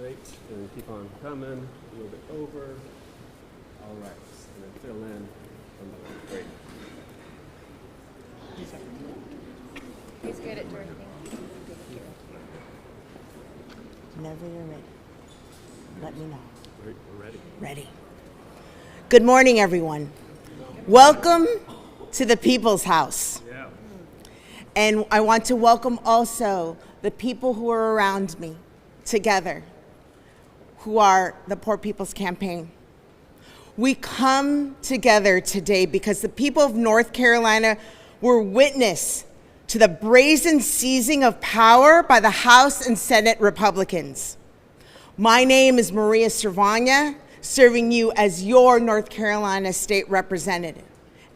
Great, and keep on coming, a little bit over. All right, and then fill in from the left. Great. He's good at directing. Whenever you're ready, let me know. We're ready. Ready. Good morning, everyone. Welcome to the People's House. Yeah. And I want to welcome also the people who are around me together, who are the Poor People's Campaign. We come together today because the people of North Carolina were witness to the brazen seizing of power by the House and Senate Republicans. My name is Maria Cervagna, serving you as your North Carolina State Representative.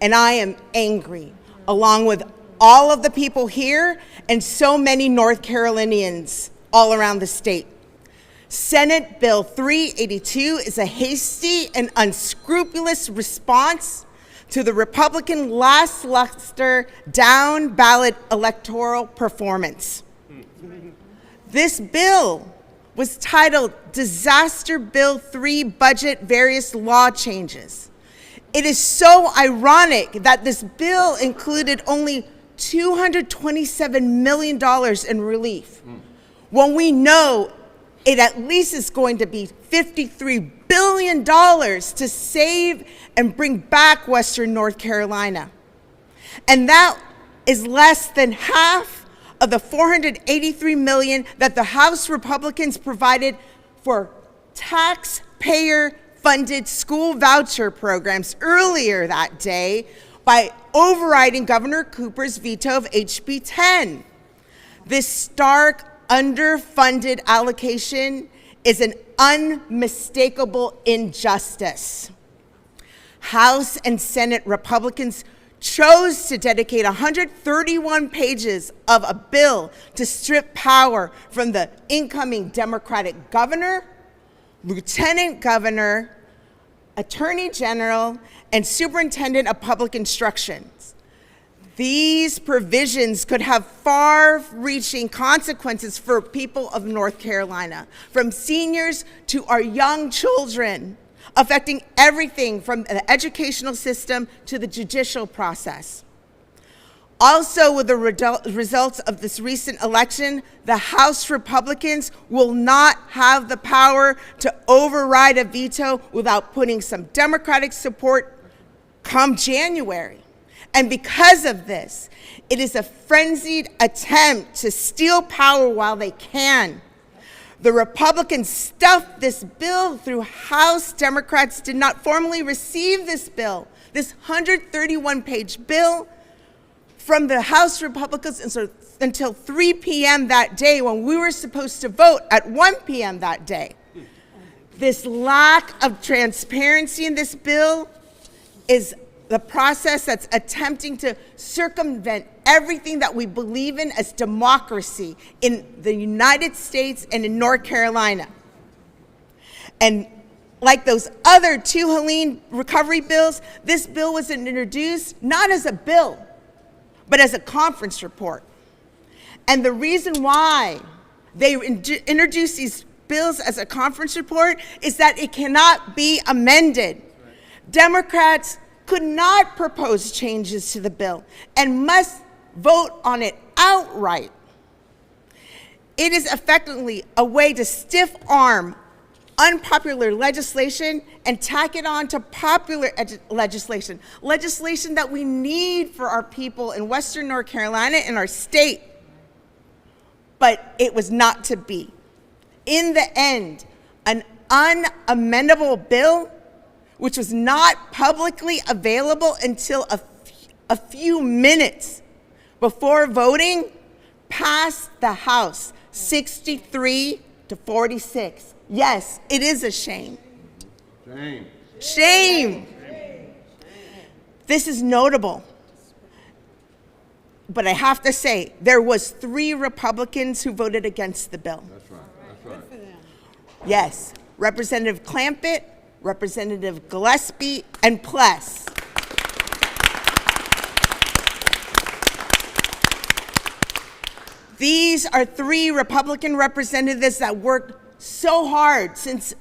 And I am angry, along with all of the people here and so many North Carolinians all around the state. Senate Bill 382 is a hasty and unscrupulous response to the Republican lackluster down-ballot electoral performance. This bill was titled Disaster Bill 3 Budget Various Law Changes. It is so ironic that this bill included only $227 million in relief, when we know it at least is going to be $53 billion to save and bring back Western North Carolina. And that is less than half of the $483 million that the House Republicans provided for taxpayer-funded school voucher programs earlier that day by overriding Governor Cooper's veto of HB 10. This stark underfunded allocation is an unmistakable injustice. House and Senate Republicans chose to dedicate 131 pages of a bill to strip power from the incoming Democratic governor, lieutenant governor, attorney general, and superintendent of public instruction. These provisions could have far-reaching consequences for people of North Carolina, from seniors to our young children, affecting everything from the educational system to the judicial process. Also, with the results of this recent election, the House Republicans will not have the power to override a veto without putting some Democratic support come January. And because of this, it is a frenzied attempt to steal power while they can. The Republicans stuffed this bill through House. Democrats did not formally receive this bill, this 131-page bill, from the House Republicans until 3 p.m. that day, when we were supposed to vote at 1 p.m. that day. This lack of transparency in this bill is the process that's attempting to circumvent everything that we believe in as democracy in the United States and in North Carolina. And like those other two Helene recovery bills, this bill was introduced not as a bill, but as a conference report. And the reason why they introduced these bills as a conference report is that it cannot be amended. Democrats could not propose changes to the bill and must vote on it outright. It is effectively a way to stiff-arm unpopular legislation and tack it on to popular legislation that we need for our people in Western North Carolina and our state. But it was not to be. In the end, an unamendable bill, which was not publicly available until a few minutes before voting, passed the House 63 to 46. Yes, it is a shame. Shame. Shame. This is notable. But I have to say, there was 3 Republicans who voted against the bill. That's right. That's right. Yes, Representative Clampett, Representative Gillespie, and Pless. These are 3 Republican representatives that worked so hard since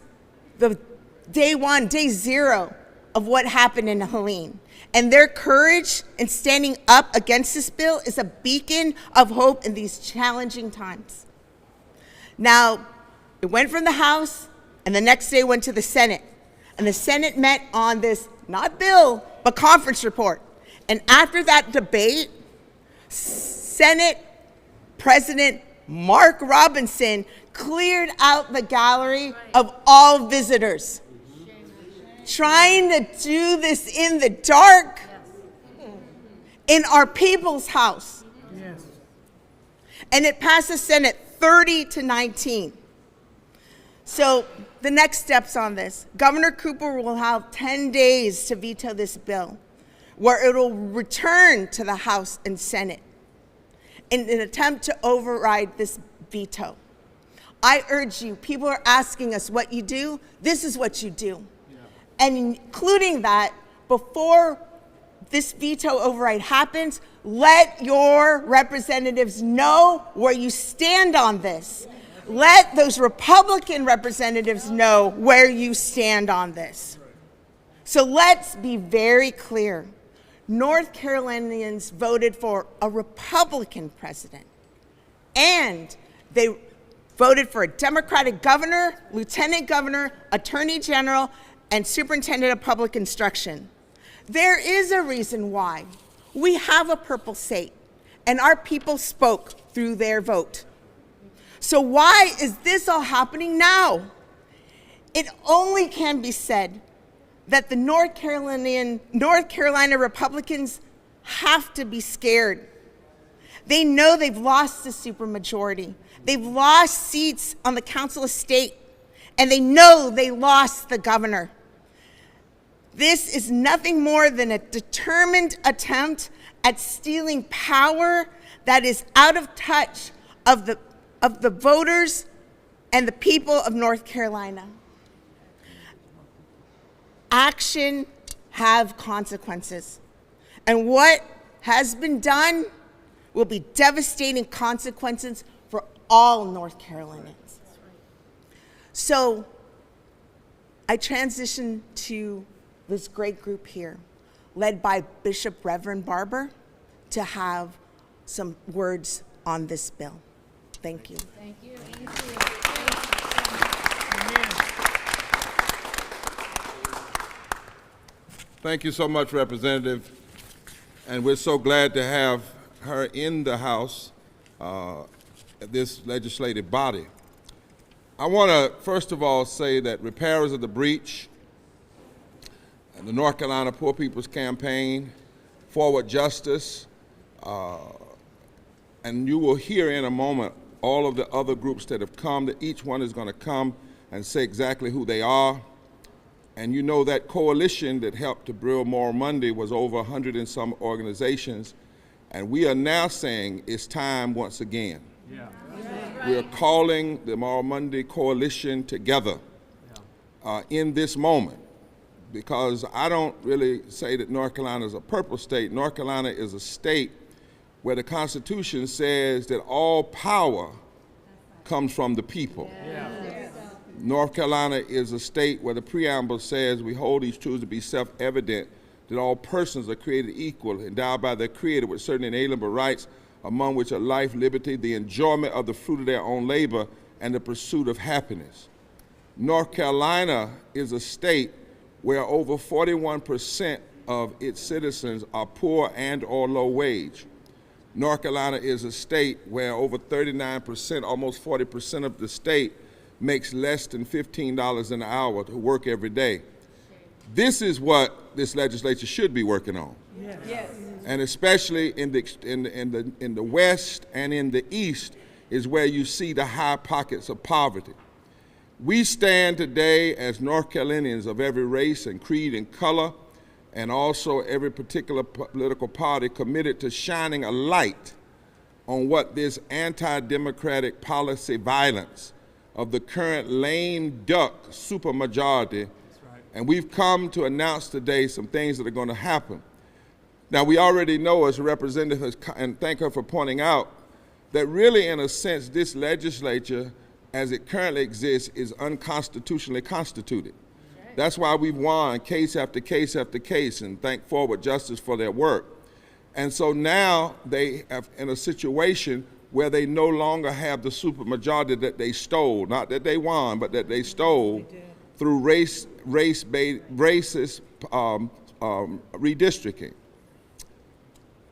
the day zero of what happened in Helene. And their courage in standing up against this bill is a beacon of hope in these challenging times. Now, it went from the House, and the next day went to the Senate. And the Senate met on this, not bill, but conference report. And after that debate, Senate President Mark Robinson cleared out the gallery of all visitors. Trying to do this in the dark in our people's house. Yes. And it passed the Senate 30-19. So the next steps on this, Governor Cooper will have 10 days to veto this bill, where it will return to the House and Senate in an attempt to override this veto. I urge you, people are asking us what you do, this is what you do. And including that, before this veto override happens, let your representatives know where you stand on this. Let those Republican representatives know where you stand on this. So let's be very clear. North Carolinians voted for a Republican president, and they voted for a Democratic governor, lieutenant governor, attorney general, and superintendent of public instruction. There is a reason why we have a purple state, and our people spoke through their vote. So why is this all happening now? It only can be said that the North Carolina Republicans have to be scared. They know they've lost the supermajority. They've lost seats on the Council of State, and they know they lost the governor. This is nothing more than a determined attempt at stealing power that is out of touch of the voters and the people of North Carolina. Action have consequences. And what has been done will be devastating consequences for all North Carolinians. So I transition to this great group here, led by Bishop Reverend Barber, to have some words on this bill. Thank you. Thank you. Thank you so much, Representative. And we're so glad to have her in the House, this legislative body. I want to, first of all, say that repairers of the breach, and the North Carolina Poor People's Campaign, Forward Justice, and you will hear in a moment all of the other groups that have come, that each one is going to come and say exactly who they are. And you know that coalition that helped to build Moral Monday was over 100 and some organizations, and we are now saying it's time once again. Yeah. We are calling the Moral Monday Coalition together in this moment, because I don't really say that North Carolina is a purple state. North Carolina is a state where the Constitution says that all power comes from the people. Yeah. North Carolina is a state where the preamble says we hold these truths to be self-evident, that all persons are created equal, endowed by their Creator with certain inalienable rights, among which are life, liberty, the enjoyment of the fruit of their own labor, and the pursuit of happiness. North Carolina is a state where over 41% of its citizens are poor and or low wage. North Carolina is a state where over 39%, almost 40% of the state makes less than $15 an hour to work every day. This is what this legislature should be working on. Yes. And especially in the West and in the East is where you see the high pockets of poverty. We stand today as North Carolinians of every race and creed and color, and also every particular political party, committed to shining a light on what this anti-democratic policy violence of the current lame duck supermajority. And we've come to announce today some things that are going to happen. Now, we already know, as a representative, and thank her for pointing out, that really, in a sense, this legislature as it currently exists is unconstitutionally constituted. That's why we've won case after case after case, and thank Forward Justice for their work. And so now they are in a situation where they no longer have the supermajority that they stole, not that they won, but that they stole through racist redistricting.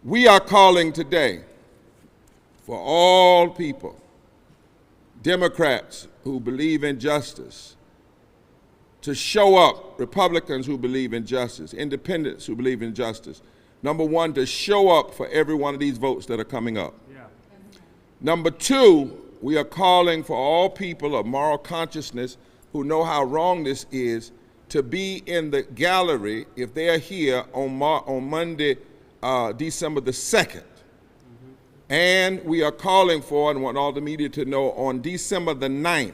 We are calling today for all people, Democrats who believe in justice, to show up, Republicans who believe in justice, independents who believe in justice. Number one, to show up for every one of these votes that are coming up. Yeah. Number two, we are calling for all people of moral consciousness who know how wrong this is to be in the gallery if they are here on Monday, December the 2nd. And we are calling for, and want all the media to know, on December the 9th,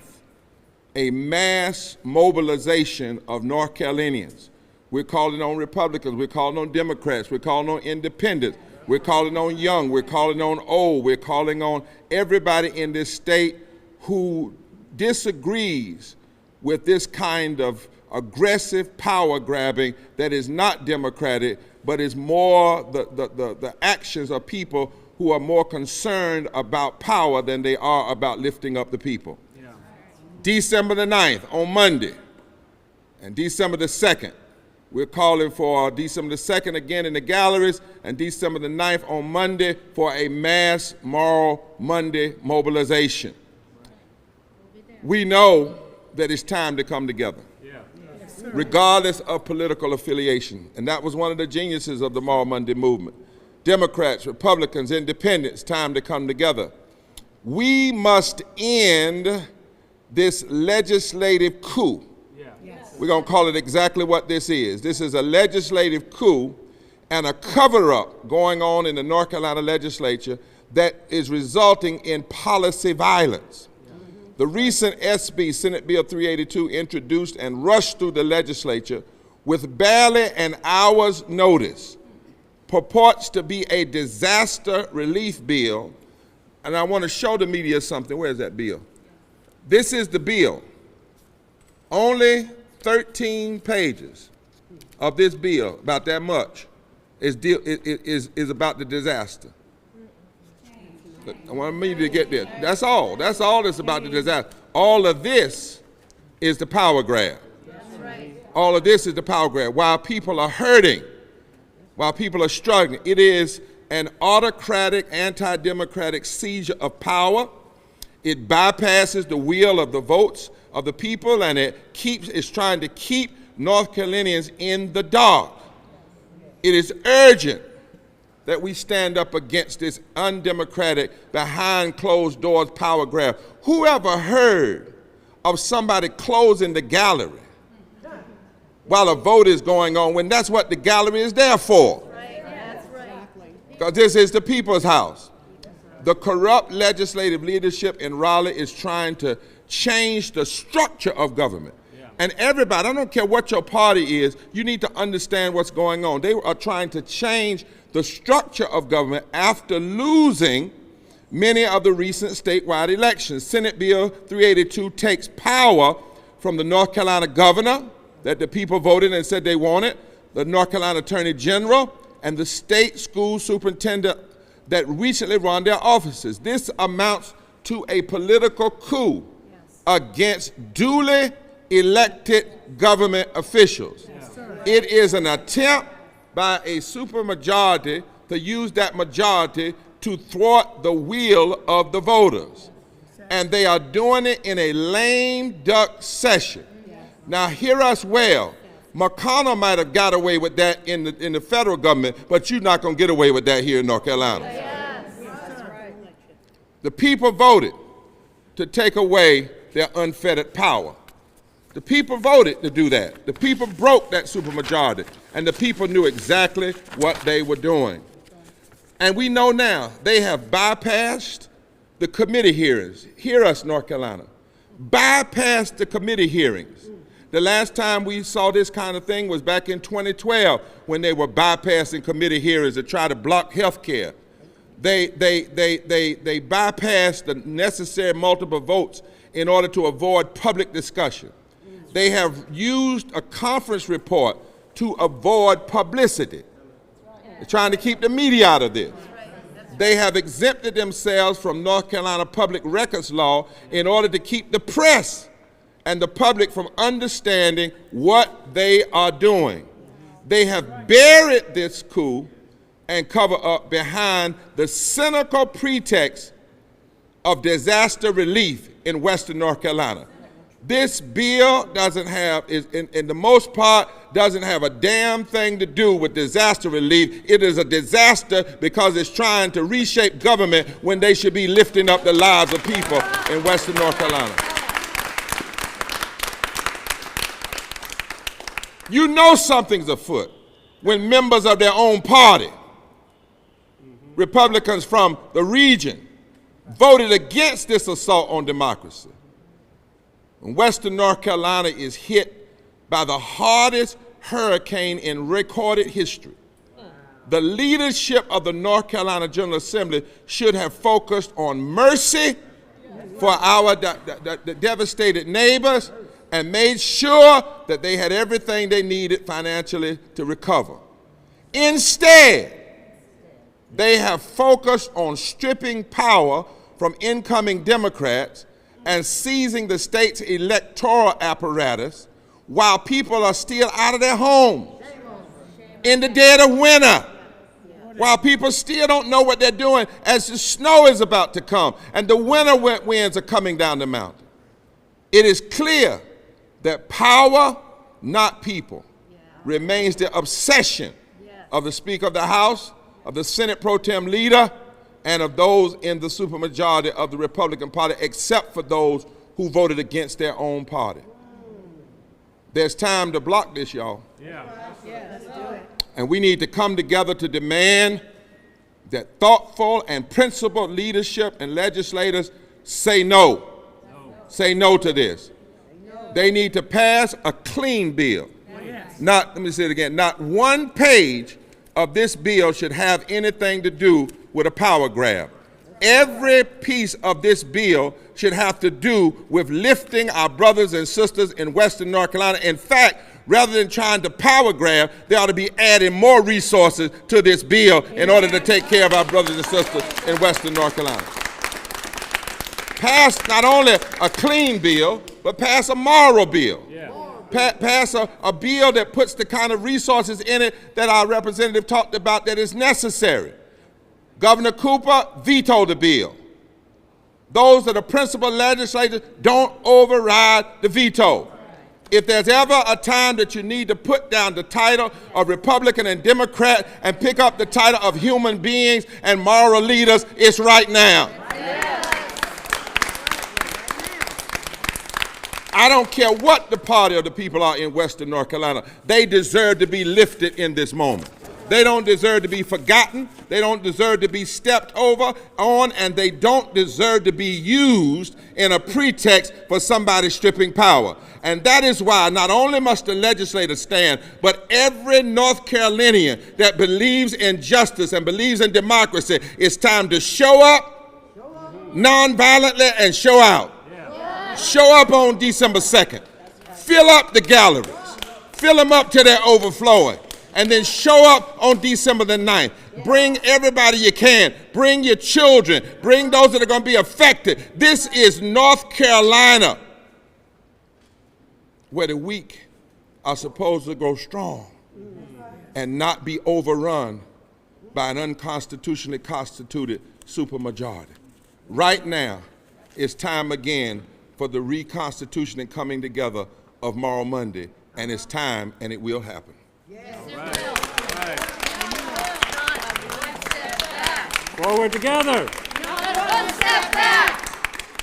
a mass mobilization of North Carolinians. We're calling on Republicans, we're calling on Democrats, we're calling on independents, we're calling on young, we're calling on old, we're calling on everybody in this state who disagrees with this kind of aggressive power grabbing that is not democratic, but is more the actions of people who are more concerned about power than they are about lifting up the people. Yeah. December the 9th, on Monday, and December the 2nd, we're calling for December the 2nd again in the galleries, and December the 9th on Monday for a mass Moral Monday mobilization. We know that it's time to come together, regardless of political affiliation. And that was one of the geniuses of the Moral Monday movement. Democrats, Republicans, independents, time to come together. We must end this legislative coup. We're going to call it exactly what this is. This is a legislative coup and a cover-up going on in the North Carolina legislature that is resulting in policy violence. The recent SB, Senate Bill 382, introduced and rushed through the legislature with barely an hour's notice, purports to be a disaster relief bill. And I want to show the media something. Where's that bill? This is the bill. Only 13 pages of this bill, about that much, is about the disaster. I want me to get there. That's all. That's all that's about the disaster. All of this is the power grab. All of this is the power grab. While people are hurting, while people are struggling, it is an autocratic, anti-democratic seizure of power. It bypasses the will of the votes of the people, and it's trying to keep North Carolinians in the dark. It is urgent that we stand up against this undemocratic, behind closed doors power grab. Whoever heard of somebody closing the gallery while a vote is going on, when that's what the gallery is there for? Right. That's right. Because this is the people's house. The corrupt legislative leadership in Raleigh is trying to change the structure of government. And everybody, I don't care what your party is, you need to understand what's going on. They are trying to change the structure of government after losing many of the recent statewide elections. Senate Bill 382 takes power from the North Carolina governor that the people voted and said they wanted, the North Carolina Attorney General, and the state school superintendent that recently run their offices. This amounts to a political coup against duly elected government officials. It is an attempt by a supermajority to use that majority to thwart the will of the voters. And they are doing it in a lame duck session. Now hear us well. McConnell might have got away with that in the federal government, but you're not going to get away with that here in North Carolina. The people voted to take away their unfettered power. The people voted to do that. The people broke that supermajority, and the people knew exactly what they were doing. And we know now they have bypassed the committee hearings. Hear us, North Carolina. Bypassed the committee hearings. The last time we saw this kind of thing was back in 2012 when they were bypassing committee hearings to try to block health care. They bypassed the necessary multiple votes in order to avoid public discussion. They have used a conference report to avoid publicity. They're trying to keep the media out of this. They have exempted themselves from North Carolina public records law in order to keep the press and the public from understanding what they are doing. They have buried this coup and cover up behind the cynical pretext of disaster relief in Western North Carolina. This bill doesn't have, in the most part, doesn't have a damn thing to do with disaster relief. It is a disaster because it's trying to reshape government when they should be lifting up the lives of people in Western North Carolina. You know something's afoot when members of their own party, Republicans from the region, voted against this assault on democracy. And Western North Carolina is hit by the hardest hurricane in recorded history. The leadership of the North Carolina General Assembly should have focused on mercy for our the devastated neighbors and made sure that they had everything they needed financially to recover. Instead, they have focused on stripping power from incoming Democrats and seizing the state's electoral apparatus while people are still out of their homes in the dead of winter, while people still don't know what they're doing as the snow is about to come and the winter winds are coming down the mountain. It is clear that power, not people, remains the obsession of the Speaker of the House, of the Senate Pro Tem leader, and of those in the supermajority of the Republican Party, except for those who voted against their own party. There's time to block this, y'all. Yeah, let's do it. And we need to come together to demand that thoughtful and principled leadership and legislators say no. Say no to this. They need to pass a clean bill. Let me say it again, not one page of this bill should have anything to do with a power grab. Every piece of this bill should have to do with lifting our brothers and sisters in Western North Carolina. In fact, rather than trying to power grab, they ought to be adding more resources to this bill in order to take care of our brothers and sisters in Western North Carolina. Pass not only a clean bill, but pass a moral bill. Pass a bill that puts the kind of resources in it that our representative talked about that is necessary. Governor Cooper vetoed the bill. Those that are principal legislators don't override the veto. If there's ever a time that you need to put down the title of Republican and Democrat and pick up the title of human beings and moral leaders, it's right now. I don't care what the party or the people are in Western North Carolina. They deserve to be lifted in this moment. They don't deserve to be forgotten. They don't deserve to be stepped over on, and they don't deserve to be used in a pretext for somebody stripping power. And that is why not only must the legislators stand, but every North Carolinian that believes in justice and believes in democracy, it's time to show up nonviolently and show out. Show up on December 2nd. Fill up the galleries. Fill them up till they're overflowing. And then show up on December the 9th. Bring everybody you can. Bring your children. Bring those that are going to be affected. This is North Carolina, where the weak are supposed to grow strong and not be overrun by an unconstitutionally constituted supermajority. Right now, it's time again for the reconstitution and coming together of Moral Monday, and it's time, and it will happen. Forward together.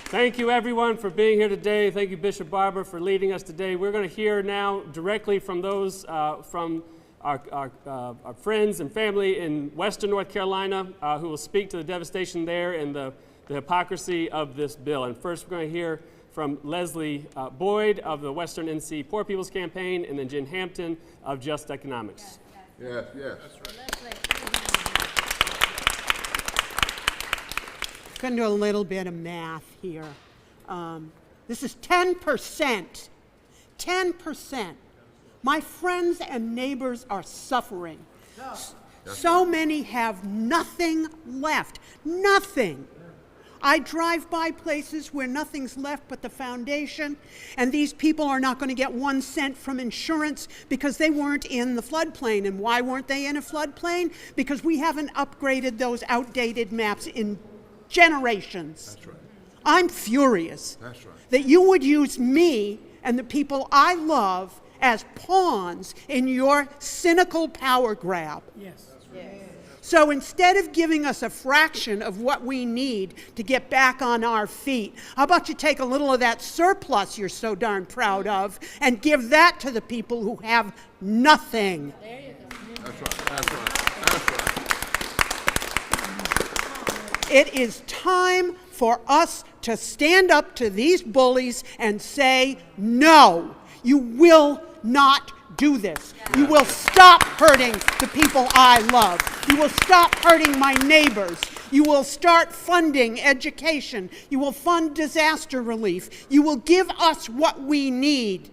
Thank you, everyone, for being here today. Thank you, Bishop Barber, for leading us today. We're going to hear now directly from those from our friends and family in Western North Carolina who will speak to the devastation there and the hypocrisy of this bill. And first, we're going to hear from Leslie Boyd of the Western NC Poor People's Campaign, and then Jen Hampton of Just Economics. Yes, yes. That's right. Going to do a little bit of math here. This is 10%. 10%. My friends and neighbors are suffering. So many have nothing left. Nothing. I drive by places where nothing's left but the foundation, and these people are not going to get 1 cent from insurance because they weren't in the floodplain. And why weren't they in a floodplain? Because we haven't upgraded those outdated maps in generations. That's right. I'm furious That's right. that you would use me and the people I love as pawns in your cynical power grab. Yes. So instead of giving us a fraction of what we need to get back on our feet, how about you take a little of that surplus you're so darn proud of and give that to the people who have nothing? That's right. That's right. That's right. It is time for us to stand up to these bullies and say, no, you will not do this. You will stop hurting the people I love. You will stop hurting my neighbors. You will start funding education. You will fund disaster relief. You will give us what we need.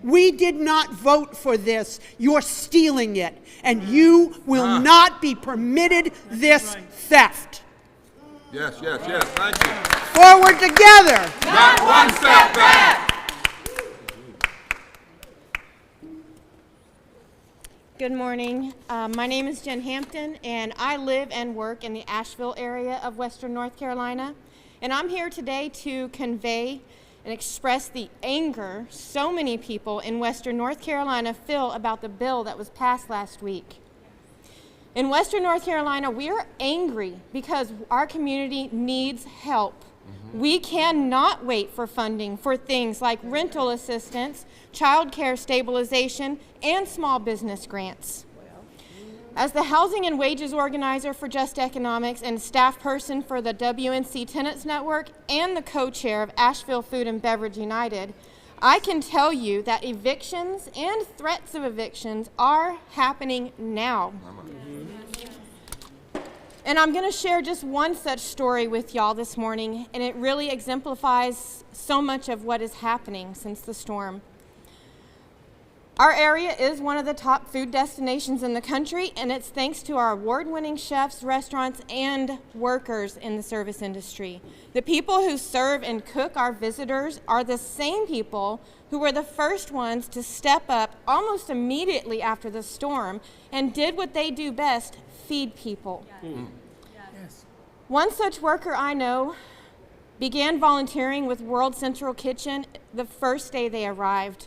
We did not vote for this. You're stealing it. And you will not be permitted this theft. Yes, yes, yes. Thank you. Forward together. Not one step back. Good morning. My name is Jen Hampton, and I live and work in the Asheville area of Western North Carolina. And I'm here today to convey and express the anger so many people in Western North Carolina feel about the bill that was passed last week. In Western North Carolina, we are angry because our community needs help. We cannot wait for funding for things like rental assistance, child care stabilization, and small business grants. As the Housing and Wages Organizer for Just Economics and staff person for the WNC Tenants Network and the co-chair of Asheville Food and Beverage United, I can tell you that evictions and threats of evictions are happening now. And I'm going to share just one such story with y'all this morning, and it really exemplifies so much of what is happening since the storm. Our area is one of the top food destinations in the country, and it's thanks to our award-winning chefs, restaurants, and workers in the service industry. The people who serve and cook our visitors are the same people who were the first ones to step up almost immediately after the storm and did what they do best, feed people. Yes. One such worker I know began volunteering with World Central Kitchen the first day they arrived.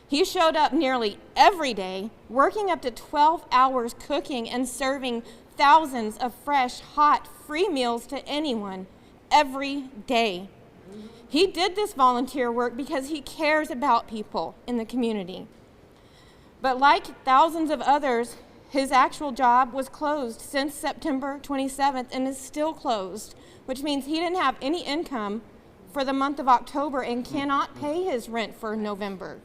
He showed up nearly every day, working up to 12 hours cooking and serving thousands of fresh, hot, free meals to anyone every day. He did this volunteer work because he cares about people in the community. But like thousands of others, his actual job was closed since September 27th and is still closed, which means he didn't have any income for the month of October and cannot pay his rent for November.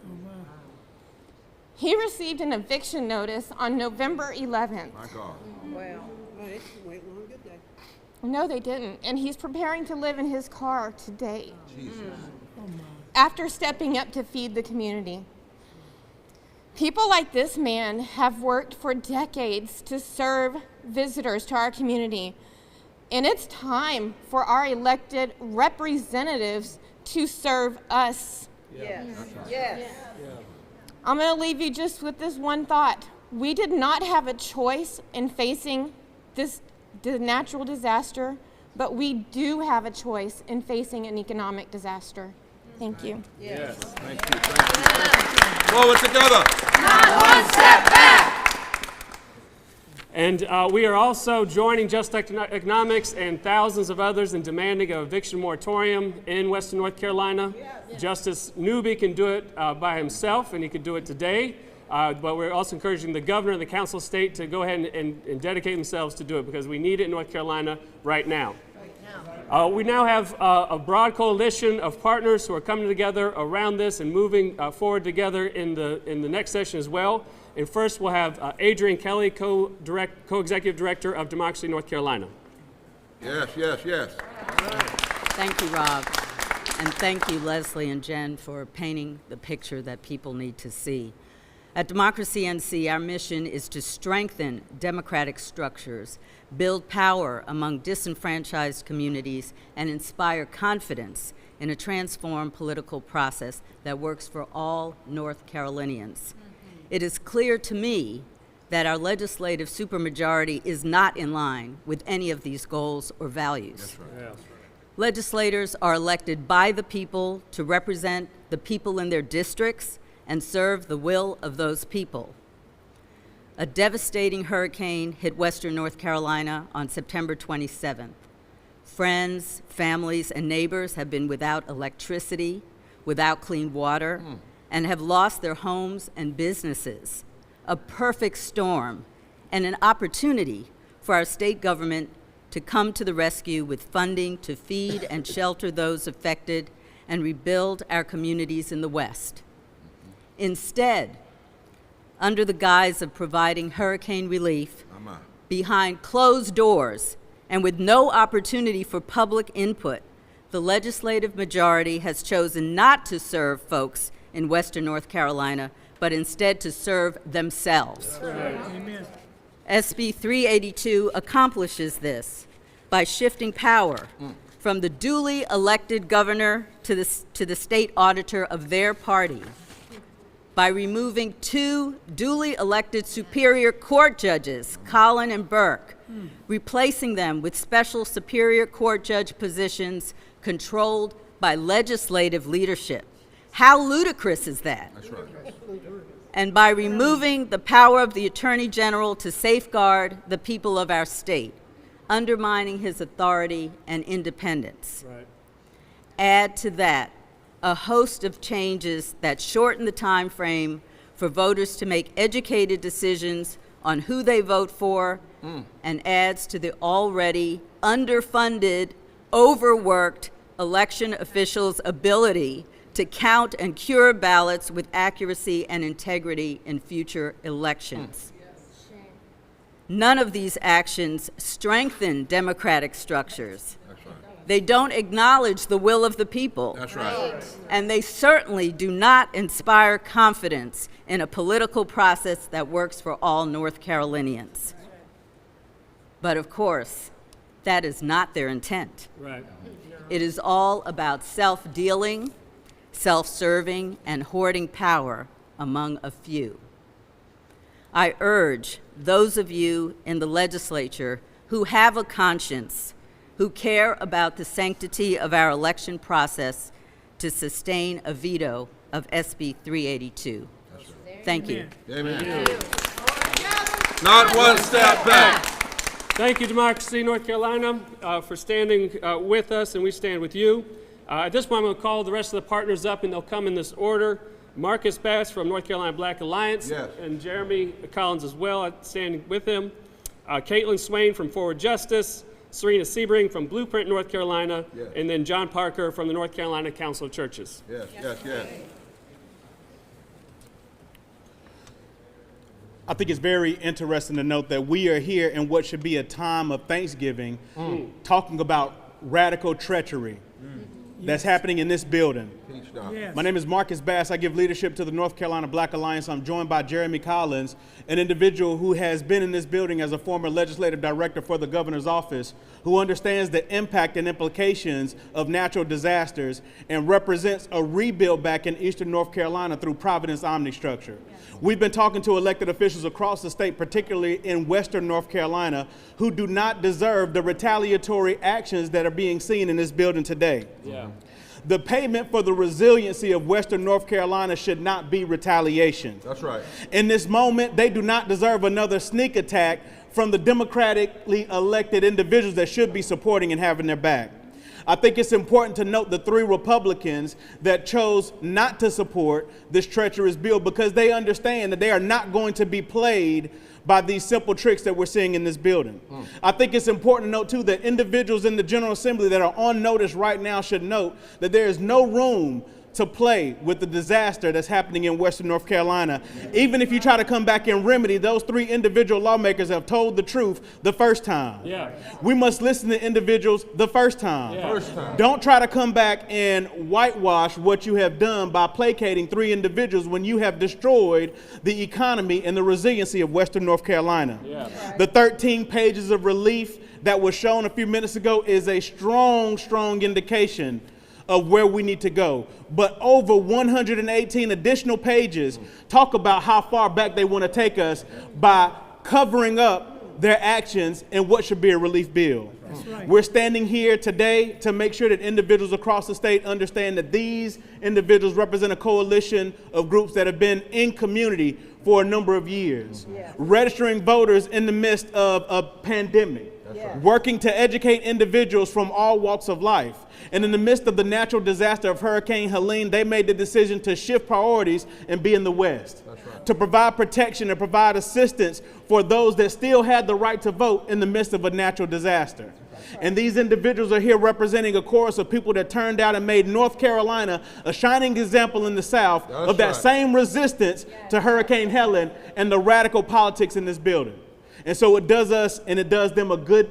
He received an eviction notice on November 11th. My God. Well, No, they didn't. And he's preparing to live in his car today Jesus. after stepping up to feed the community. People like this man have worked for decades to serve visitors to our community. And it's time for our elected representatives to serve us. yes, yes. I'm going to leave you just with this one thought. We did not have a choice in facing the natural disaster, but we do have a choice in facing an economic disaster. Thank you. Yes. Thank you. Thank you. Thank you. Forward together. And we are also joining Just Economics and thousands of others in demanding an eviction moratorium in Western North Carolina. Justice Newby can do it by himself, and he could do it today. But we're also encouraging the governor and the council of state to go ahead and dedicate themselves to do it because we need it in North Carolina right now. We now have a broad coalition of partners who are coming together around this and moving forward together in the next session as well. And first we'll have Adrian Kelly, co-executive director of Democracy North Carolina. Yes, yes, yes. Thank you, Rob. And thank you, Leslie and Jen, for painting the picture that people need to see. At Democracy NC, our mission is to strengthen democratic structures, build power among disenfranchised communities, and inspire confidence in a transformed political process that works for all North Carolinians. It is clear to me that our legislative supermajority is not in line with any of these goals or values. That's right. Yeah. Legislators are elected by the people to represent the people in their districts and serve the will of those people. A devastating hurricane hit Western North Carolina on September 27th. Friends, families, and neighbors have been without electricity, without clean water, and have lost their homes and businesses. A perfect storm and an opportunity for our state government to come to the rescue with funding to feed and shelter those affected and rebuild our communities in the West. Instead, under the guise of providing hurricane relief, behind closed doors and with no opportunity for public input, the legislative majority has chosen not to serve folks in Western North Carolina, but instead to serve themselves. Amen. SB 382 accomplishes this by shifting power from the duly elected governor to the state auditor of their party, by removing 2 duly elected Superior Court judges, Collin and Burke, replacing them with special Superior Court judge positions controlled by legislative leadership. How ludicrous is that? That's right. And by removing the power of the Attorney General to safeguard the people of our state, undermining his authority and independence. Right. Add to that a host of changes that shorten the time frame for voters to make educated decisions on who they vote for, and adds to the already underfunded, overworked election officials' ability to count and cure ballots with accuracy and integrity in future elections. None of these actions strengthen democratic structures. That's right. They don't acknowledge the will of the people. That's right. And they certainly do not inspire confidence in a political process that works for all North Carolinians. But of course, that is not their intent. Right. It is all about self-dealing, self-serving, and hoarding power among a few. I urge those of you in the legislature who have a conscience, who care about the sanctity of our election process, to sustain a veto of SB 382. Thank you. Amen. Not one step back. Thank you, Democracy North Carolina, for standing with us, and we stand with you. At this point, I'm going to call the rest of the partners up, and they'll come in this order. Marcus Bass from North Carolina Black Alliance, Yes. and Jeremy Collins as well, standing with him. Caitlin Swain from Forward Justice, Serena Sebring from Blueprint North Carolina, Yes. and then John Parker from the North Carolina Council of Churches. Yes, yes, yes. I think it's very interesting to note that we are here in what should be a time of Thanksgiving, talking about radical treachery that's happening in this building. Teach now. My name is Marcus Bass. I give leadership to the North Carolina Black Alliance. I'm joined by Jeremy Collins, an individual who has been in this building as a former legislative director for the governor's office, who understands the impact and implications of natural disasters and represents a rebuild back in Eastern North Carolina through Providence Omni Structure. We've been talking to elected officials across the state, particularly in Western North Carolina, who do not deserve the retaliatory actions that are being seen in this building today. Yeah. The payment for the resiliency of Western North Carolina should not be retaliation. That's right. In this moment, they do not deserve another sneak attack from the democratically elected individuals that should be supporting and having their back. I think it's important to note the 3 Republicans that chose not to support this treacherous bill because they understand that they are not going to be played by these simple tricks that we're seeing in this building. I think it's important to note, too, that individuals in the General Assembly that are on notice right now should note that there is no room to play with the disaster that's happening in Western North Carolina. Even if you try to come back and remedy, those 3 individual lawmakers have told the truth the first time. Yeah. We must listen to individuals the first time. Yeah. First time. Don't try to come back and whitewash what you have done by placating 3 individuals when you have destroyed the economy and the resiliency of Western North Carolina. Yeah. The 13 pages of relief that was shown a few minutes ago is a strong, strong indication of where we need to go. But over 118 additional pages talk about how far back they want to take us by covering up their actions in what should be a relief bill. Right. We're standing here today to make sure that individuals across the state understand that these individuals represent a coalition of groups that have been in community for a number of years, registering voters in the midst of a pandemic, working to educate individuals from all walks of life. And in the midst of the natural disaster of Hurricane Helene, they made the decision to shift priorities and be in the West, to provide protection and provide assistance for those that still had the right to vote in the midst of a natural disaster. And these individuals are here representing a chorus of people that turned out and made North Carolina a shining example in the South of that same resistance to Hurricane Helen and the radical politics in this building. And so it does us and it does them a good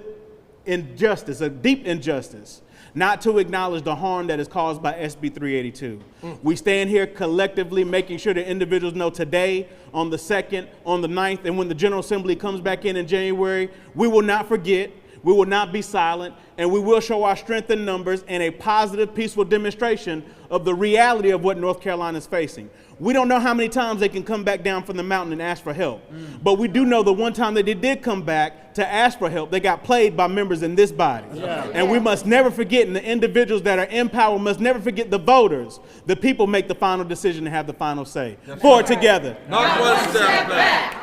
injustice, a deep injustice, not to acknowledge the harm that is caused by SB 382. We stand here collectively making sure that individuals know today, on the 2nd, on the 9th, and when the General Assembly comes back in January, we will not forget, we will not be silent, and we will show our strength in numbers and a positive, peaceful demonstration of the reality of what North Carolina is facing. We don't know how many times they can come back down from the mountain and ask for help. But we do know the one time that they did come back to ask for help, they got played by members in this body. And we must never forget, and the individuals that are in power must never forget the voters. The people make the final decision and have the final say. Forward together. Not one step back.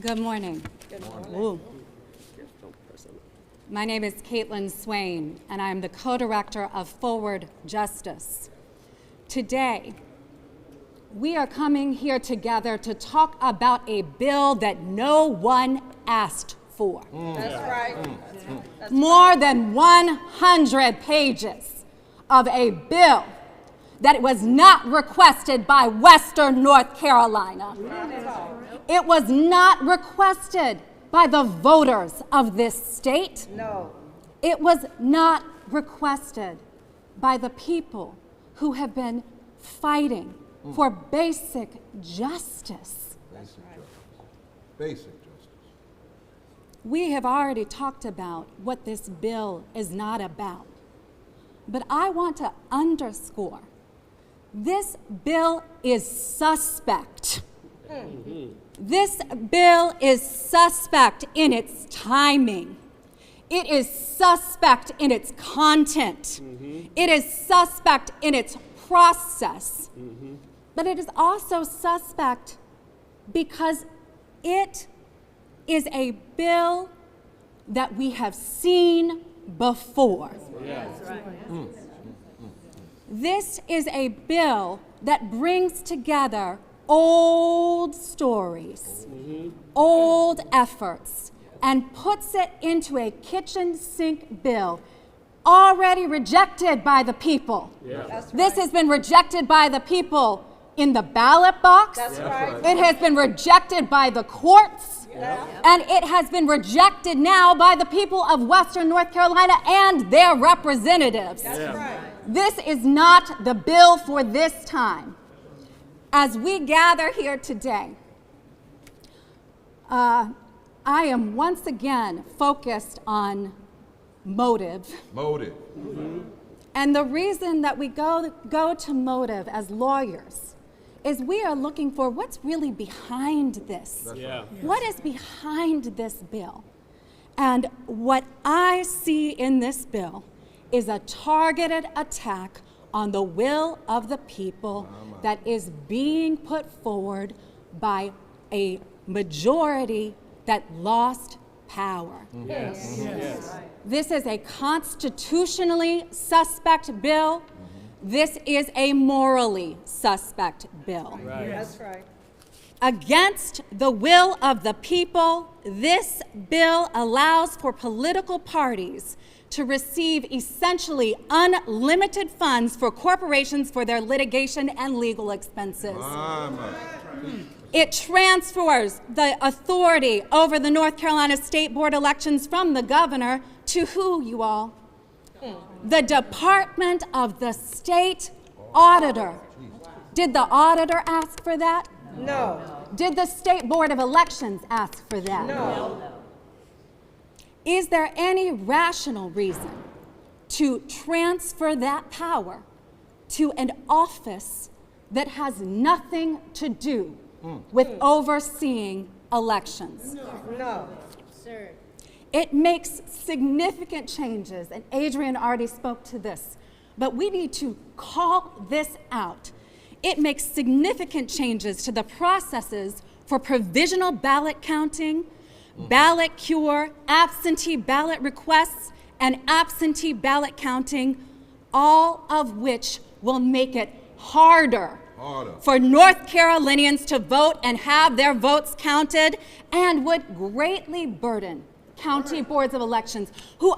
Good morning. Good morning. My name is Caitlin Swain, and I am the co-director of Forward Justice. Today, we are coming here together to talk about a bill that no one asked for. That's right. More than 100 pages of a bill that was not requested by Western North Carolina. It was not requested by the voters of this state. No. It was not requested by the people who have been fighting for basic justice. Basic justice. We have already talked about what this bill is not about. But I want to underscore, this bill is suspect. This bill is suspect in its timing. It is suspect in its content. It is suspect in its process. But it is also suspect because it is a bill that we have seen before. This is a bill that brings together old stories, old efforts, and puts it into a kitchen sink bill already rejected by the people. This has been rejected by the people in the ballot box. That's right. It has been rejected by the courts. And it has been rejected now by the people of Western North Carolina and their representatives. That's right. This is not the bill for this time. As we gather here today, I am once again focused on motive. Motive. And the reason that we go to motive as lawyers is we are looking for what's really behind this. What is behind this bill? And what I see in this bill is a targeted attack on the will of the people that is being put forward by a majority that lost power. This is a constitutionally suspect bill. This is a morally suspect bill. That's right. against the will of the people, this bill allows for political parties to receive essentially unlimited funds for corporations for their litigation and legal expenses. It transfers the authority over the North Carolina State Board elections from the governor to who, you all? The Department of the State Auditor. Did the auditor ask for that? No. Did the State Board of Elections ask for that? No. Is there any rational reason to transfer that power to an office that has nothing to do with overseeing elections? No. It makes significant changes, and Adrian already spoke to this, but we need to call this out. It makes significant changes to the processes for provisional ballot counting, ballot cure, absentee ballot requests, and absentee ballot counting, all of which will make it harder for North Carolinians to vote and have their votes counted, and would greatly burden county boards of elections, who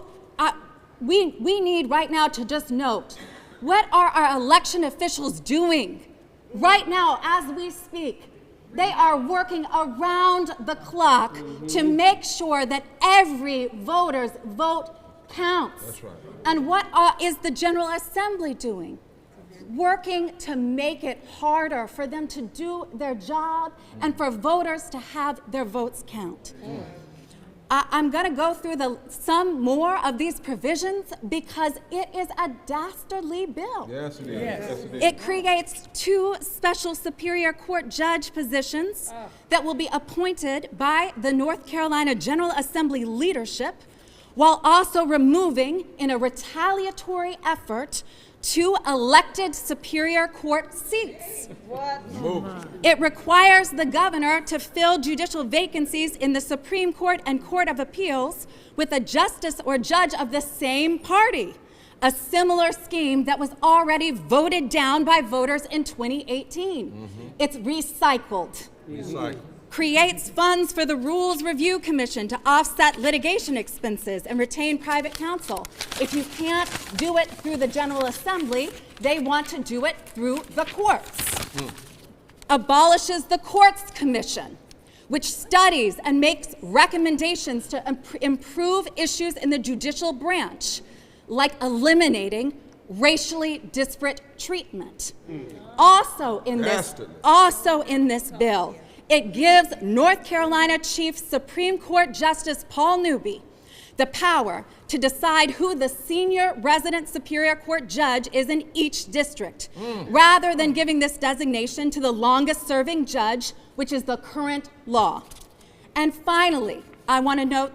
we need right now to just note, what are our election officials doing right now as we speak? They are working around the clock to make sure that every voter's vote counts. That's right. And what is the General Assembly doing? Working to make it harder for them to do their job and for voters to have their votes count. I'm going to go through some more of these provisions because it is a dastardly bill. Yes, it is. Yes, it is. It creates 2 special Superior Court judge positions that will be appointed by the North Carolina General Assembly leadership, while also removing, in a retaliatory effort, 2 elected Superior Court seats. It requires the governor to fill judicial vacancies in the Supreme Court and Court of Appeals with a justice or judge of the same party, a similar scheme that was already voted down by voters in 2018. It's recycled. Creates funds for the Rules Review Commission to offset litigation expenses and retain private counsel. If you can't do it through the General Assembly, they want to do it through the courts. Abolishes the Courts Commission, which studies and makes recommendations to improve issues in the judicial branch, like eliminating racially disparate treatment. Also in this bill, it gives North Carolina Chief Supreme Court Justice Paul Newby the power to decide who the senior resident Superior Court judge is in each district, rather than giving this designation to the longest serving judge, which is the current law. And finally, I want to note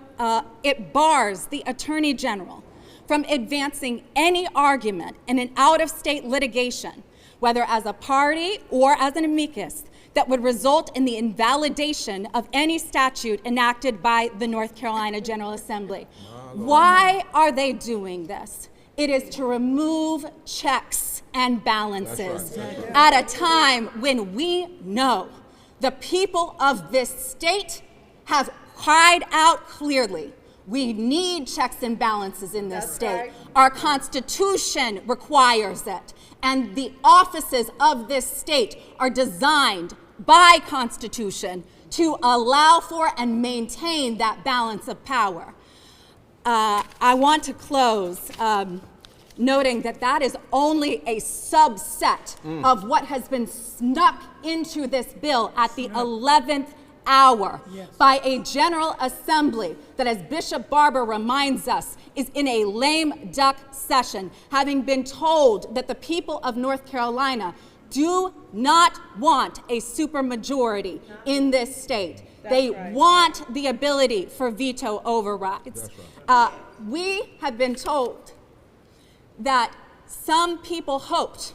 it bars the Attorney General from advancing any argument in an out-of-state litigation, whether as a party or as an amicus, that would result in the invalidation of any statute enacted by the North Carolina General Assembly. Why are they doing this? It is to remove checks and balances at a time when we know the people of this state have cried out clearly. We need checks and balances in this state. Our Constitution requires it. And the offices of this state are designed by Constitution to allow for and maintain that balance of power. I want to close noting that that is only a subset of what has been snuck into this bill at the 11th hour by a General Assembly that, as Bishop Barber reminds us, is in a lame duck session, having been told that the people of North Carolina do not want a supermajority in this state. They want the ability for veto overrides. We have been told that some people hoped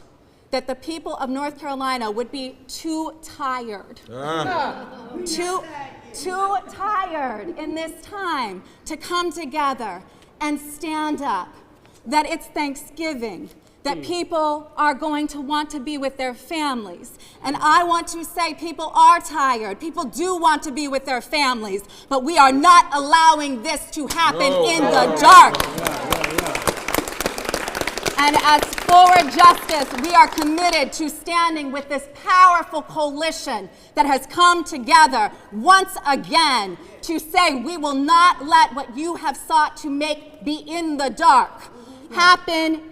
that the people of North Carolina would be too tired, too tired in this time to come together and stand up, that it's Thanksgiving, that people are going to want to be with their families. And I want to say people are tired. People do want to be with their families, but we are not allowing this to happen in the dark. And as Forward Justice, we are committed to standing with this powerful coalition that has come together once again to say we will not let what you have sought to make be in the dark happen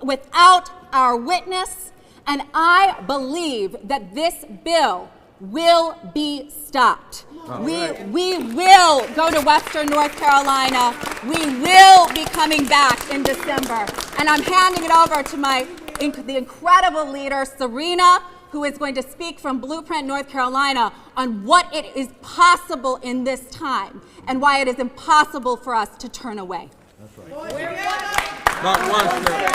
without our witness. And I believe that this bill will be stopped. We will go to Western North Carolina. We will be coming back in December. And I'm handing it over to the incredible leader, Serena, who is going to speak from Blueprint North Carolina on what it is possible in this time and why it is impossible for us to turn away. That's right. Not one step.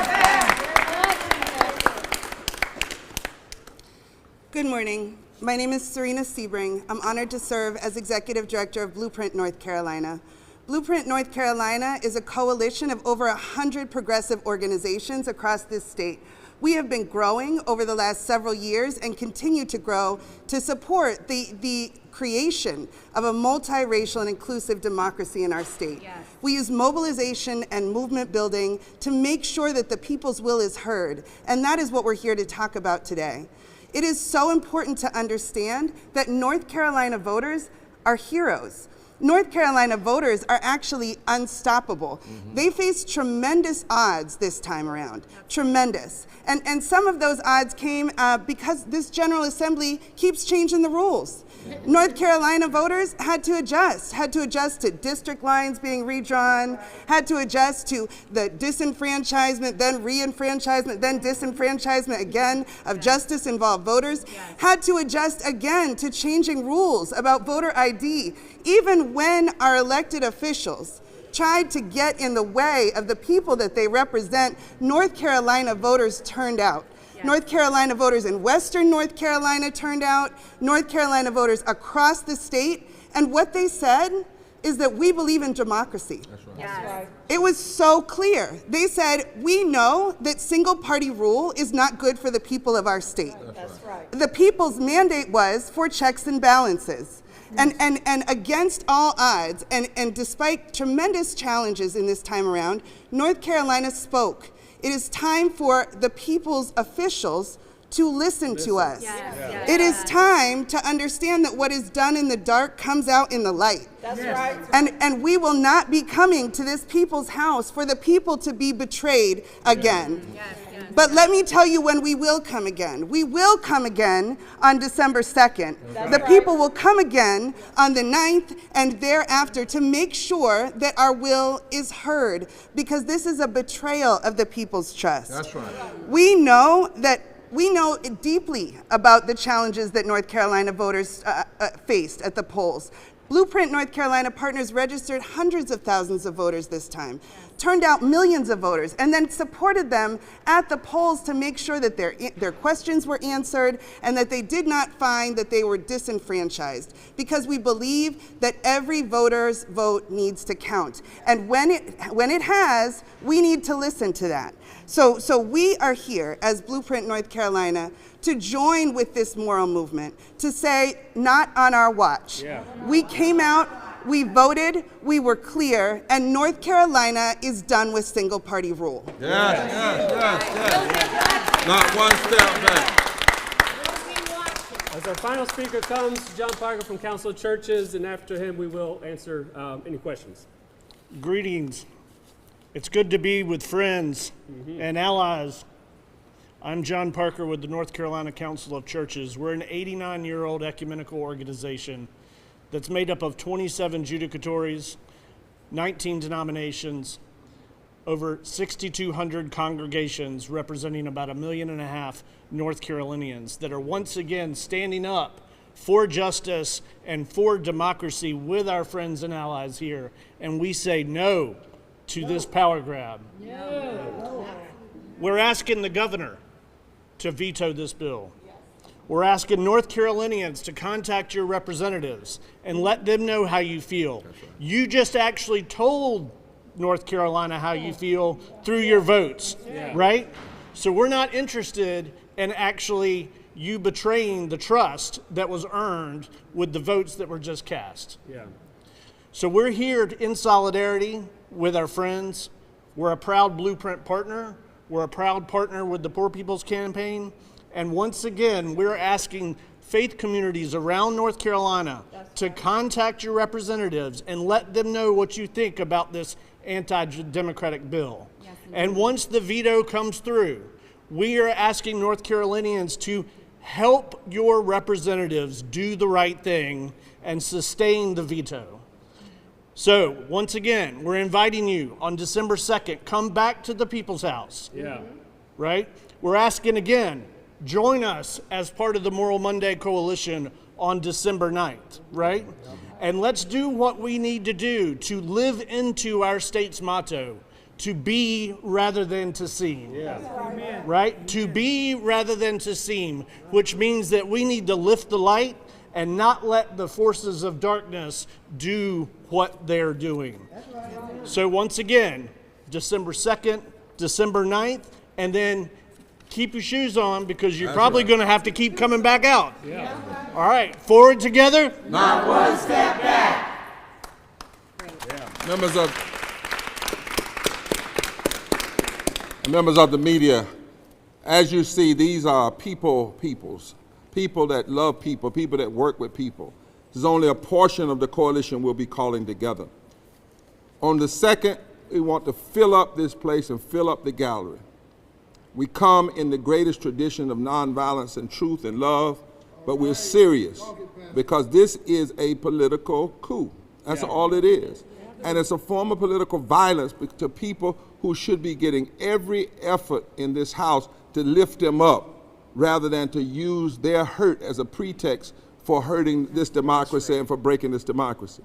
Good morning. My name is Serena Sebring. I'm honored to serve as Executive Director of Blueprint North Carolina. Blueprint North Carolina is a coalition of over 100 progressive organizations across this state. We have been growing over the last several years and continue to grow to support the creation of a multiracial and inclusive democracy in our state. Yes. We use mobilization and movement building to make sure that the people's will is heard, and that is what we're here to talk about today. It is so important to understand that North Carolina voters are heroes. North Carolina voters are actually unstoppable. They face tremendous odds this time around, tremendous. And some of those odds came because this General Assembly keeps changing the rules. North Carolina voters had to adjust to district lines being redrawn, had to adjust to the disenfranchisement, then re-enfranchisement, then disenfranchisement again of justice-involved voters, had to adjust again to changing rules about voter ID, even when our elected officials tried to get in the way of the people that they represent. North Carolina voters turned out. North Carolina voters in Western North Carolina turned out, North Carolina voters across the state, and what they said is that we believe in democracy. That's right. That's right. It was so clear. They said, we know that single party rule is not good for the people of our state. That's right. The people's mandate was for checks and balances. And against all odds, and despite tremendous challenges in this time around, North Carolina spoke. It is time for the people's officials to listen to us. Yes. It is time to understand that what is done in the dark comes out in the light. That's right. And we will not be coming to this people's house for the people to be betrayed again. But let me tell you when we will come again. We will come again on December 2nd. The people will come again on the 9th and thereafter to make sure that our will is heard, because this is a betrayal of the people's trust. That's right. We know deeply about the challenges that North Carolina voters faced at the polls. Blueprint North Carolina partners registered hundreds of thousands of voters this time, turned out millions of voters, and then supported them at the polls to make sure that their questions were answered and that they did not find that they were disenfranchised, because we believe that every voter's vote needs to count. And when it has, we need to listen to that. So we are here as Blueprint North Carolina to join with this moral movement, to say, not on our watch. Yeah. We came out, we voted, we were clear, and North Carolina is done with single party rule. Yes. Not one step back. As our final speaker comes, John Parker from Council of Churches, and after him we will answer any questions. Greetings. It's good to be with friends and allies. I'm John Parker with the North Carolina Council of Churches. We're an 89-year-old ecumenical organization that's made up of 27 judicatories, 19 denominations, over 6,200 congregations representing about 1.5 million North Carolinians that are once again standing up for justice and for democracy with our friends and allies here. And we say no to this power grab. No. We're asking the governor to veto this bill. We're asking North Carolinians to contact your representatives and let them know how you feel. You just actually told North Carolina how you feel through your votes, right? So we're not interested in actually you betraying the trust that was earned with the votes that were just cast. Yeah. So we're here in solidarity with our friends. We're a proud Blueprint partner. We're a proud partner with the Poor People's Campaign. And once again, we're asking faith communities around North Carolina to contact your representatives and let them know what you think about this anti-democratic bill. And once the veto comes through, we are asking North Carolinians to help your representatives do the right thing and sustain the veto. So, once again, we're inviting you on December 2nd, come back to the People's House. Yeah. Right? We're asking again, join us as part of the Moral Monday Coalition on December 9th, right? And let's do what we need to do to live into our state's motto, to be rather than to seem. Yeah. Right? To be rather than to seem, which means that we need to lift the light and not let the forces of darkness do what they're doing. So once again, December 2nd, December 9th, and then keep your shoes on because you're probably going to have to keep coming back out. Yeah. All right, forward together. Not one step back. Members of the media, as you see, these are people that love people, people that work with people. This is only a portion of the coalition we'll be calling together. On the 2nd, we want to fill up this place and fill up the gallery. We come in the greatest tradition of nonviolence and truth and love, but we're serious because this is a political coup. That's all it is. And it's a form of political violence to people who should be getting every effort in this House to lift them up rather than to use their hurt as a pretext for hurting this democracy and for breaking this democracy.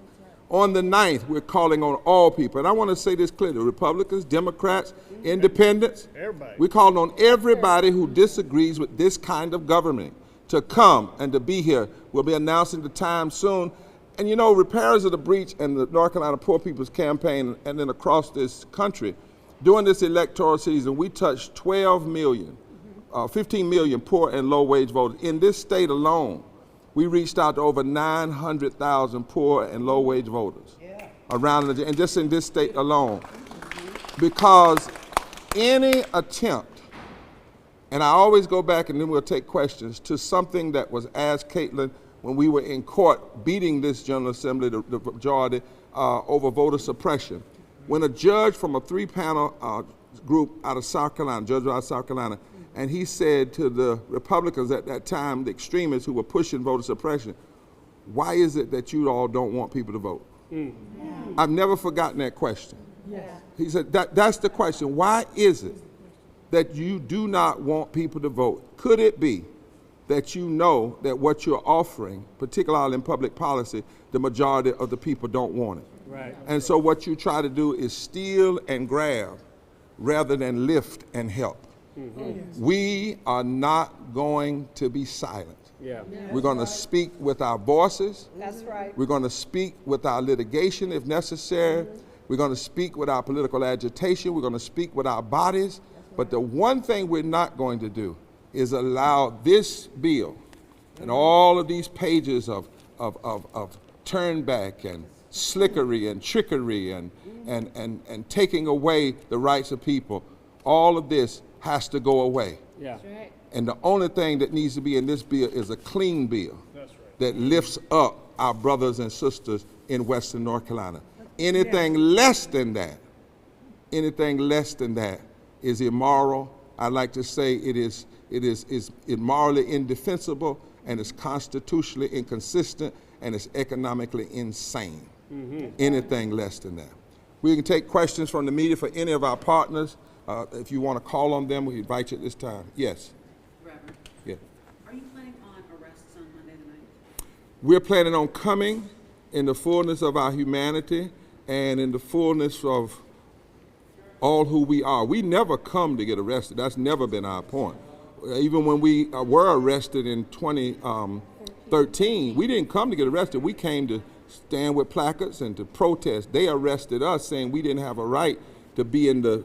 On the 9th, we're calling on all people. And I want to say this clearly, Republicans, Democrats, Independents. Everybody. We're calling on everybody who disagrees with this kind of government to come and to be here. We'll be announcing the time soon. And you know, repairers of the breach and the North Carolina Poor People's Campaign and then across this country, during this electoral season, we touched 15 million poor and low wage voters. In this state alone, we reached out to over 900,000 poor and low wage voters around, and just in this state alone. Because any attempt, and I always go back and then we'll take questions, to something that was asked Caitlin when we were in court beating this General Assembly, the majority, over voter suppression. When a judge from a 3-panel group out of South Carolina, judge out of South Carolina, and he said to the Republicans at that time, the extremists who were pushing voter suppression, why is it that you all don't want people to vote? I've never forgotten that question. He said, that's the question. Why is it that you do not want people to vote? Could it be that you know that what you're offering, particularly in public policy, the majority of the people don't want it? Right. And so what you try to do is steal and grab rather than lift and help. We are not going to be silent. Yeah. We're going to speak with our voices. That's right. We're going to speak with our litigation if necessary. We're going to speak with our political agitation. We're going to speak with our bodies. But the one thing we're not going to do is allow this bill and all of these pages of turn back and slickery and trickery and taking away the rights of people. All of this has to go away. Yeah. And the only thing that needs to be in this bill is a clean bill that lifts up our brothers and sisters in Western North Carolina. Anything less than that is immoral. I like to say it is morally indefensible, and it's constitutionally inconsistent, and it's economically insane. Anything less than that. We can take questions from the media for any of our partners. If you want to call on them, we invite you at this time. Yes. Reverend, Yeah. are you planning on arrests on Monday the 9th? We're planning on coming in the fullness of our humanity and in the fullness of all who we are. We never come to get arrested. That's never been our point. Even when we were arrested in 2013, we didn't come to get arrested. We came to stand with placards and to protest. They arrested us saying we didn't have a right to be in the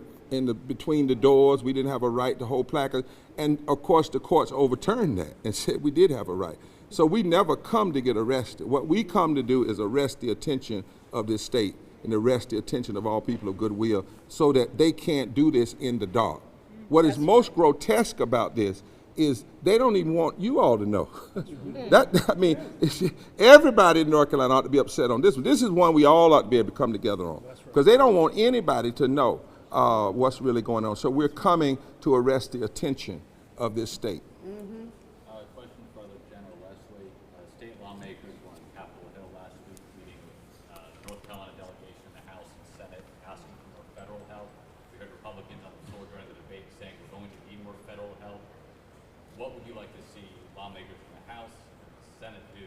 between the doors. We didn't have a right to hold placards. And of course the courts overturned that and said we did have a right. So we never come to get arrested. What we come to do is arrest the attention of this state and arrest the attention of all people of goodwill so that they can't do this in the dark. What is most grotesque about this is they don't even want you all to know. Everybody in North Carolina ought to be upset on this one. This is one we all ought to be able to come together on because they don't want anybody to know what's really going on. So we're coming to arrest the attention of this state. Question for the General Leslie. State lawmakers were on Capitol Hill last week meeting with the North Carolina delegation in the House and Senate asking for more federal help. We heard Republicans on the floor during the debate saying we're going to need more federal help. What would you like to see lawmakers in the House and the Senate do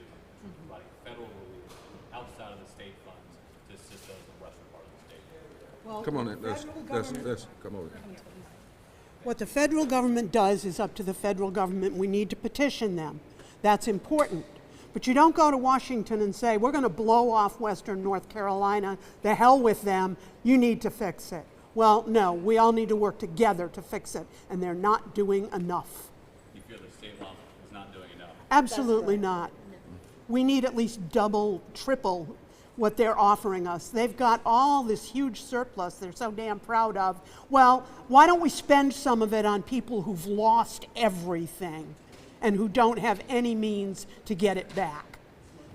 providing federal relief outside of the state funds to assist those in the western part of the state? Well, Come on, the let's come over. What the federal government does is up to the federal government. We need to petition them. That's important. But you don't go to Washington and say, we're going to blow off Western North Carolina, the hell with them, you need to fix it. Well, no, we all need to work together to fix it, and they're not doing enough. You feel the state law is not doing enough? Absolutely not. We need at least double, triple what they're offering us. They've got all this huge surplus they're so damn proud of. Well, why don't we spend some of it on people who've lost everything and who don't have any means to get it back?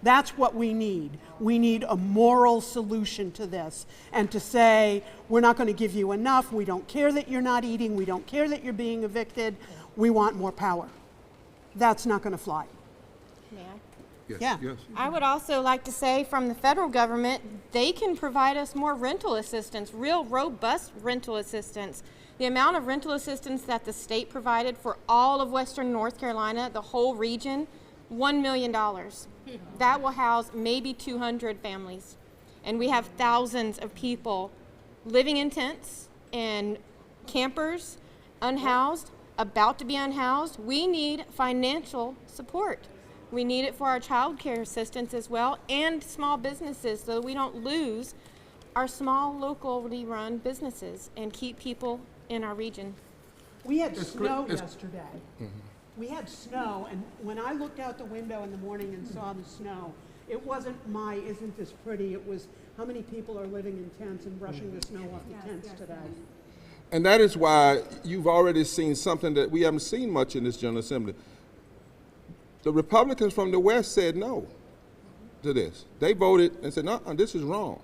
That's what we need. We need a moral solution to this and to say, we're not going to give you enough. We don't care that you're not eating. We don't care that you're being evicted. We want more power. That's not going to fly. May I? Yes, Yeah. yes. I would also like to say from the federal government, they can provide us more rental assistance, real robust rental assistance. The amount of rental assistance that the state provided for all of Western North Carolina, the whole region, $1 million. That will house maybe 200 families. And we have thousands of people living in tents and campers, unhoused, about to be unhoused. We need financial support. We need it for our child care assistance as well and small businesses so we don't lose our small locally run businesses and keep people in our region. We had snow yesterday. We had snow, and when I looked out the window in the morning and saw the snow, it wasn't my, isn't this pretty? It was how many people are living in tents and brushing the snow off the tents today. And that is why you've already seen something that we haven't seen much in this General Assembly. The Republicans from the West said no to this. They voted and said, no, this is wrong.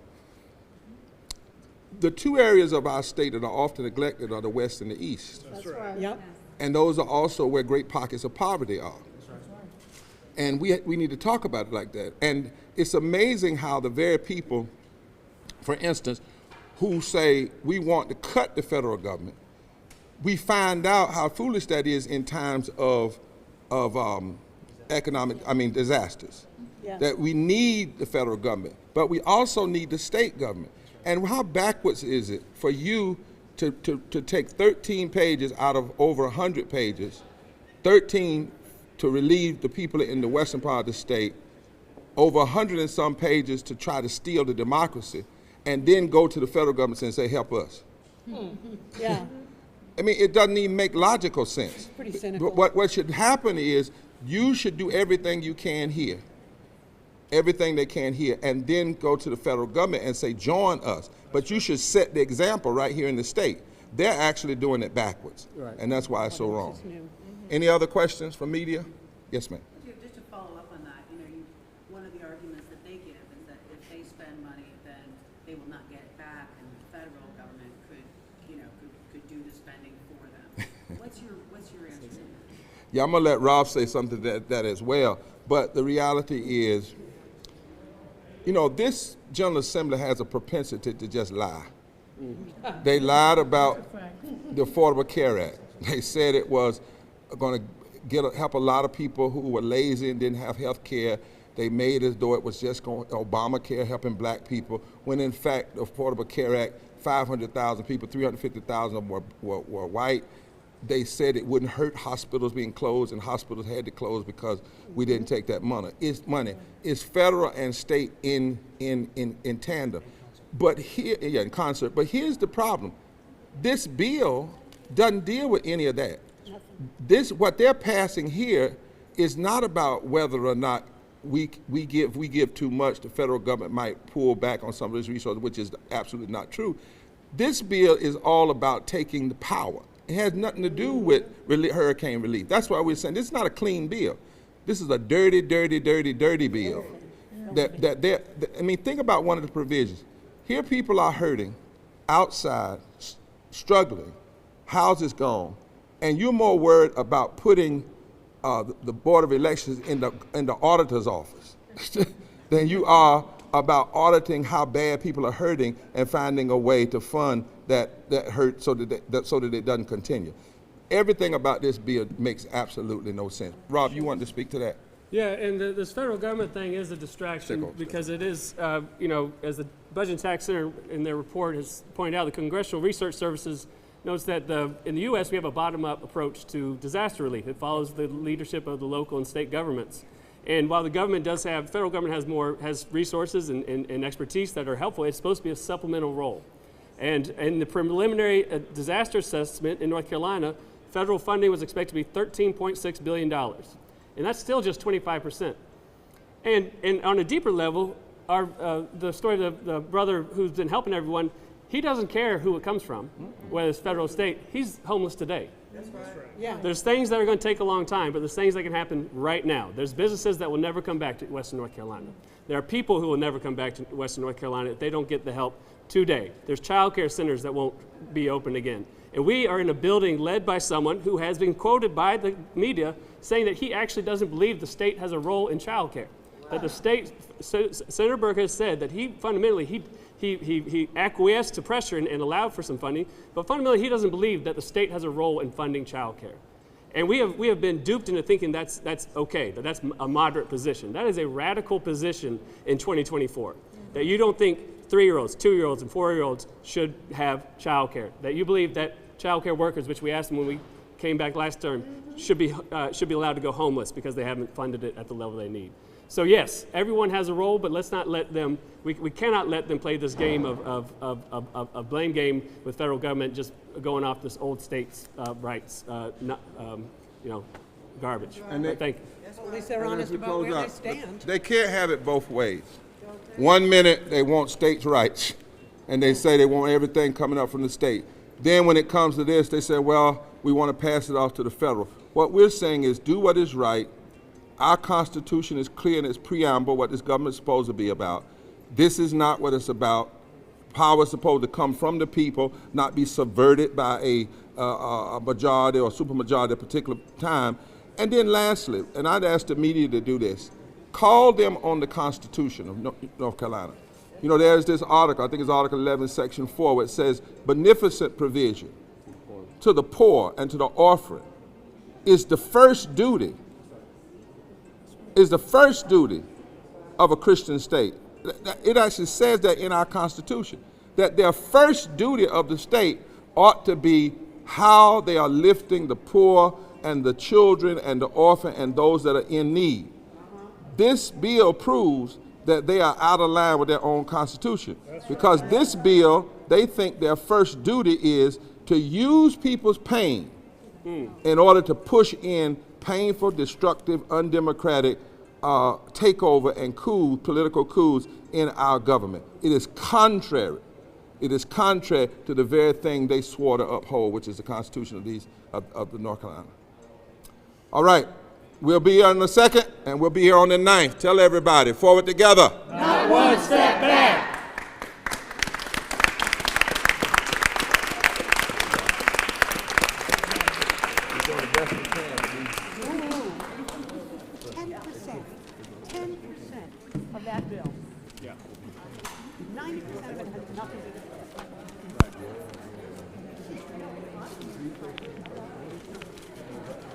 The two areas of our state that are often neglected are the West and the East. That's right. Yep. And those are also where great pockets of poverty are. And we need to talk about it like that. And it's amazing how the very people, for instance, who say we want to cut the federal government, we find out how foolish that is in times of disasters. Yeah. That we need the federal government, but we also need the state government. And how backwards is it for you to take 13 pages out of over 100 pages, 13 to relieve the people in the western part of the state, over 100 and some pages to try to steal the democracy, and then go to the federal government and say, help us? Yeah. I mean, it doesn't even make logical sense. Pretty cynical. What should happen is you should do everything you can here, everything they can here, and then go to the federal government and say, join us. But you should set the example right here in the state. They're actually doing it backwards, and that's why it's so wrong. Any other questions from media? Yes, ma'am. Just to follow up on that, one of the arguments that they give is that if they spend money, then they will not get it back, and the federal government could do the spending for them. What's your answer to that? Yeah, I'm gonna let Rob say something to that as well. But the reality is, this General Assembly has a propensity to just lie. They lied about the Affordable Care Act. They said it was going to help a lot of people who were lazy and didn't have health care. They made as though it was just Obamacare helping black people, when in fact the Affordable Care Act, 500,000 people, 350,000 of them were white. they said it wouldn't hurt hospitals being closed, and hospitals had to close because we didn't take that money. It's federal and state in tandem. But here, yeah, in concert. But here's the problem. This bill doesn't deal with any of that. What they're passing here is not about whether or not we give too much, the federal government might pull back on some of these resources, which is absolutely not true. This bill is all about taking the power. It has nothing to do with hurricane relief. That's why we're saying this is not a clean bill. This is a dirty, dirty, dirty, dirty bill. I mean, think about one of the provisions. Here people are hurting, outside, struggling, houses gone, and you're more worried about putting the Board of Elections in the auditor's office than you are about auditing how bad people are hurting and finding a way to fund that hurt so that it doesn't continue. Everything about this bill makes absolutely no sense. Rob, you want to speak to that? Yeah, and this federal government thing is a distraction because it is, you know, as the Budget and Tax Center in their report has pointed out, the Congressional Research Services notes that in the U.S. we have a bottom-up approach to disaster relief. It follows the leadership of the local and state governments. And while the government does have, federal government has resources and expertise that are helpful, it's supposed to be a supplemental role. And in the preliminary disaster assessment in North Carolina, federal funding was expected to be $13.6 billion. And that's still just 25%. And on a deeper level, the story of the brother who's been helping everyone, he doesn't care who it comes from, whether it's federal or state. He's homeless today. That's right. Yeah. There's things that are going to take a long time, but there's things that can happen right now. There's businesses that will never come back to Western North Carolina. There are people who will never come back to Western North Carolina if they don't get the help today. There's child care centers that won't be open again. And we are in a building led by someone who has been quoted by the media saying that he actually doesn't believe the state has a role in child care. That the state, Senator Burke has said that he fundamentally, he acquiesced to pressure and allowed for some funding, but fundamentally he doesn't believe that the state has a role in funding child care. And we have been duped into thinking that's okay, that's a moderate position. That is a radical position in 2024. That you don't think 3-year-olds, 2-year-olds, and 4-year-olds should have child care. That you believe that child care workers, which we asked them when we came back last term, should be allowed to go homeless because they haven't funded it at the level they need. So yes, everyone has a role, but let's not let them, we cannot let them play this game of blame game with federal government just going off this old states' rights, garbage. And Thank you. At least they're honest about where they stand. They can't have it both ways. 1 minute they want states' rights, and they say they want everything coming up from the state. Then when it comes to this, they say, well, we want to pass it off to the federal. What we're saying is do what is right. Our Constitution is clear in its preamble what this government is supposed to be about. This is not what it's about. Power is supposed to come from the people, not be subverted by a majority or supermajority at a particular time. And then lastly, and I'd ask the media to do this, call them on the Constitution of North Carolina. You know, there's this article, I think it's Article 11, Section 4, where it says, beneficent provision to the poor and to the orphan is the first duty of a Christian state. It actually says that in our Constitution, that their first duty of the state ought to be how they are lifting the poor and the children and the orphan and those that are in need. This bill proves that they are out of line with their own Constitution. Because this bill, they think their first duty is to use people's pain in order to push in painful, destructive, undemocratic takeover and political coups in our government. It is contrary. It is contrary to the very thing they swore to uphold, which is the Constitution of the North Carolina. All right, we'll be here in a second, and we'll be here on the 9th. Tell everybody, forward together. Not one step back. Of that bill. Yeah. 90% of it has nothing to do with it.